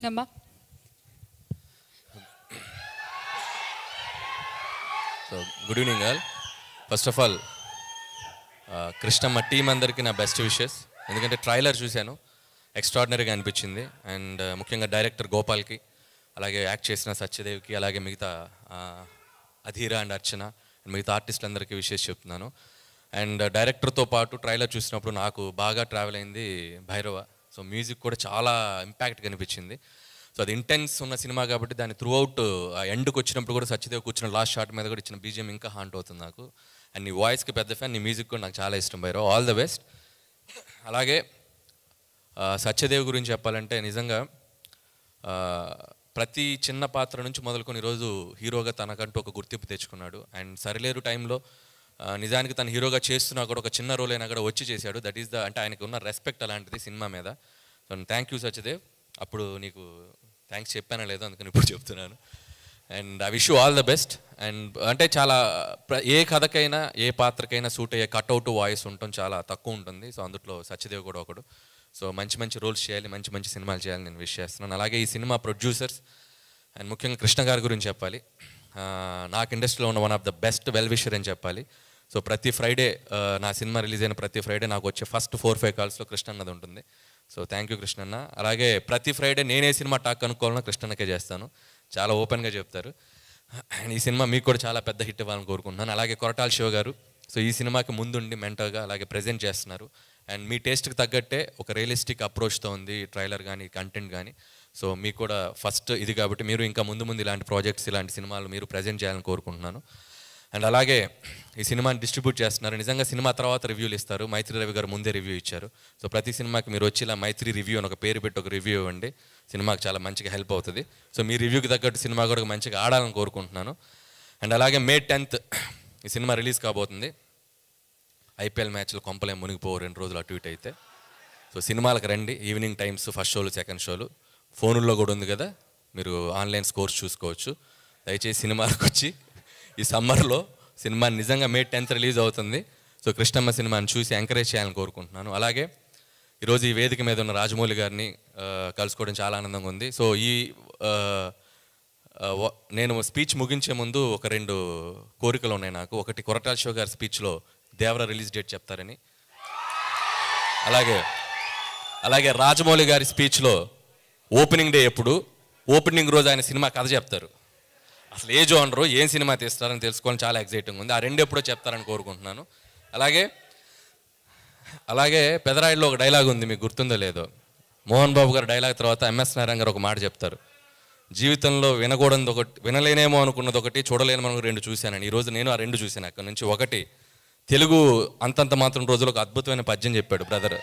Namma. So, good evening all. First of all, Krishnamma team andariki na best wishes. ఎందుకంటే trailer చూశాను, ఎక్స్ట్రాడినరీగా అనిపించింది. And ముఖ్యంగా director గోపాల్కి, అలాగే యాక్ట్ చేసిన సత్యదేవ్కి, అలాగే మిగతా అధీరా అండ్ అర్చన మిగతా ఆర్టిస్టులందరికీ విషెస్ చెప్తున్నాను. అండ్ డైరెక్టర్తో పాటు ట్రైలర్ చూసినప్పుడు నాకు బాగా ట్రావెల్ అయింది భైరవ. సో మ్యూజిక్ కూడా చాలా ఇంపాక్ట్గా అనిపించింది. సో అది ఇంటెన్స్ ఉన్న సినిమా కాబట్టి దాని త్రూ అవుట్ ఆ ఎండ్కి వచ్చినప్పుడు కూడా సత్యదేవ్ కూర్చున్న లాస్ట్ షాట్ మీద కూడా ఇచ్చిన బీజిఎం ఇంకా హాంట్ అవుతుంది నాకు. అండ్ నీ వాయిస్కి పెద్ద ఫ్యాన్, నీ మ్యూజిక్ కూడా నాకు చాలా ఇష్టం భైరవ్. All the best. అలాగే సత్యదేవ్ గురించి చెప్పాలంటే నిజంగా ప్రతి చిన్న పాత్ర నుంచి మొదలుకొని ఈరోజు హీరోగా తనకంటూ ఒక గుర్తింపు తెచ్చుకున్నాడు. అండ్ సరిలేరు టైంలో నిజానికి తను హీరోగా చేస్తున్నా కూడా ఒక చిన్న రోల్ అయినా కూడా వచ్చి చేశాడు. దట్ ఈస్ ద అంటే ఆయనకు ఉన్న రెస్పెక్ట్ అలాంటిది సినిమా మీద. So thank you Satyadev. అప్పుడు నీకు థ్యాంక్స్ చెప్పానో లేదో అందుకని ఇప్పుడు చెప్తున్నాను. And I wish you all the best. And అంటే చాలా ఏ కథకైనా ఏ పాత్రకైనా సూట్ అయ్యే కట్అవుట్ వాయిస్ ఉండటం చాలా తక్కువ ఉంటుంది. సో అందులో సత్యదేవ్ కూడా ఒకడు. సో మంచి మంచి రోల్స్ చేయాలి, మంచి మంచి సినిమాలు చేయాలని నేను విష్ చేస్తున్నాను. అలాగే ఈ సినిమా ప్రొడ్యూసర్స్ అండ్ ముఖ్యంగా కృష్ణ గారి గురించి చెప్పాలి. నాకు ఇండస్ట్రీలో ఉన్న one of the best well wisher అని చెప్పాలి. సో ప్రతి ఫ్రైడే నా సినిమా రిలీజ్ అయిన ప్రతి ఫ్రైడే నాకు వచ్చే ఫస్ట్ 4-5 కాల్స్లో కృష్ణ అన్నది ఉంటుంది. సో థ్యాంక్ యూ కృష్ణన్న. అలాగే ప్రతి ఫ్రైడే నేనే సినిమా టాక్ కనుక్కోవాలన్నా కృష్ణన్నకే చేస్తాను, చాలా ఓపెన్గా చెప్తారు. అండ్ ఈ సినిమా మీకు కూడా చాలా పెద్ద హిట్ ఇవ్వాలని కోరుకుంటున్నాను. అలాగే కొరటాల శివ గారు, సో ఈ సినిమాకి ముందుండి మెంటర్గా అలాగే ప్రజెంట్ చేస్తున్నారు. అండ్ మీ టేస్ట్కి తగ్గట్టే ఒక రియలిస్టిక్ అప్రోచ్తో ఉంది ట్రైలర్ కానీ కంటెంట్ కానీ. సో మీకు కూడా ఫస్ట్ ఇది కాబట్టి మీరు ఇంకా ముందు ముందు ఇలాంటి ప్రాజెక్ట్స్ ఇలాంటి సినిమాలు మీరు ప్రజెంట్ చేయాలని కోరుకుంటున్నాను. అండ్ అలాగే ఈ సినిమాని డిస్ట్రిబ్యూట్ చేస్తున్నారు. నిజంగా సినిమా తర్వాత రివ్యూలు ఇస్తారు. మైత్రి రవి గారు ముందే రివ్యూ ఇచ్చారు. సో ప్రతి సినిమాకి మీరు వచ్చి ఇలా మైత్రి రివ్యూ అని ఒక పేరు పెట్టి ఒక రివ్యూ ఇవ్వండి, సినిమాకి చాలా మంచిగా హెల్ప్ అవుతుంది. సో మీ రివ్యూకి తగ్గట్టు సినిమా కూడా మంచిగా ఆడాలని కోరుకుంటున్నాను. అండ్ అలాగే May 10th ఈ సినిమా రిలీజ్ కాబోతుంది. IPL మ్యాచ్లు కొంపలే మునిగిపోవు 2 రోజులు అటు ఇటు అయితే. సో సినిమాలకు రండి, ఈవినింగ్ టైమ్స్ ఫస్ట్ షోలు సెకండ్ షోలు ఫోనుల్లో కూడా ఉంది కదా, మీరు ఆన్లైన్ స్కోర్స్ చూసుకోవచ్చు. దయచేసి సినిమాలకు వచ్చి ఈ సమ్మర్లో సినిమా నిజంగా May 10th రిలీజ్ అవుతుంది. సో కృష్ణమ్మ సినిమాని చూసి ఎంకరేజ్ చేయాలని కోరుకుంటున్నాను. అలాగే ఈరోజు ఈ వేదిక మీద ఉన్న రాజమౌళి గారిని కలుసుకోవడం చాలా ఆనందంగా ఉంది. సో నేను స్పీచ్ ముగించే ముందు ఒక 2 కోరికలు ఉన్నాయి నాకు. ఒకటి, కొరటాల శివ గారి స్పీచ్లో దేవరా రిలీజ్ డేట్ చెప్తారని. అలాగే రాజమౌళి గారి స్పీచ్లో ఓపెనింగ్ డే ఎప్పుడు, ఓపెనింగ్ రోజు ఆయన సినిమా కథ చెప్తారు. అసలు ఏ జోనరు ఏం సినిమా తీస్తారని తెలుసుకోవాలని చాలా ఎక్సైటింగ్ ఉంది. ఆ 2 ఎప్పుడో చెప్తారని కోరుకుంటున్నాను. అలాగే పెదరాయిలో ఒక డైలాగ్ ఉంది, మీకు గుర్తుందో లేదో. మోహన్ బాబు గారు డైలాగ్ తర్వాత MS నారాయణ గారు ఒక మాట చెప్తారు, జీవితంలో వినకూడదు ఒకటి, వినలేనేమో అనుకున్నది ఒకటి, చూడలేనేమో 2 చూశానని. ఈరోజు నేను ఆ 2 చూశాను. అక్కడి నుంచి ఒకటి, తెలుగు అంతంత మాత్రం రోజులు ఒక అద్భుతమైన పద్యం చెప్పాడు బ్రదర్,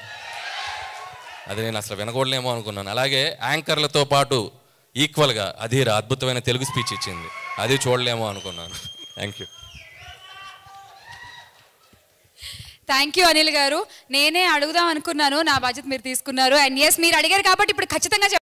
అది నేను అసలు వినకూడలేమో అనుకున్నాను. అలాగే యాంకర్లతో పాటు ఈక్వల్గా అధీరా అద్భుతమైన తెలుగు స్పీచ్ ఇచ్చింది, అది చూడలేమో అనుకున్నాను. థ్యాంక్ యూ అనిల్ గారు. నేనే అడుగుదాం అనుకున్నాను, నా బాధ్యత మీరు తీసుకున్నారు. అండ్ ఎస్, మీరు అడిగారు కాబట్టి ఇప్పుడు ఖచ్చితంగా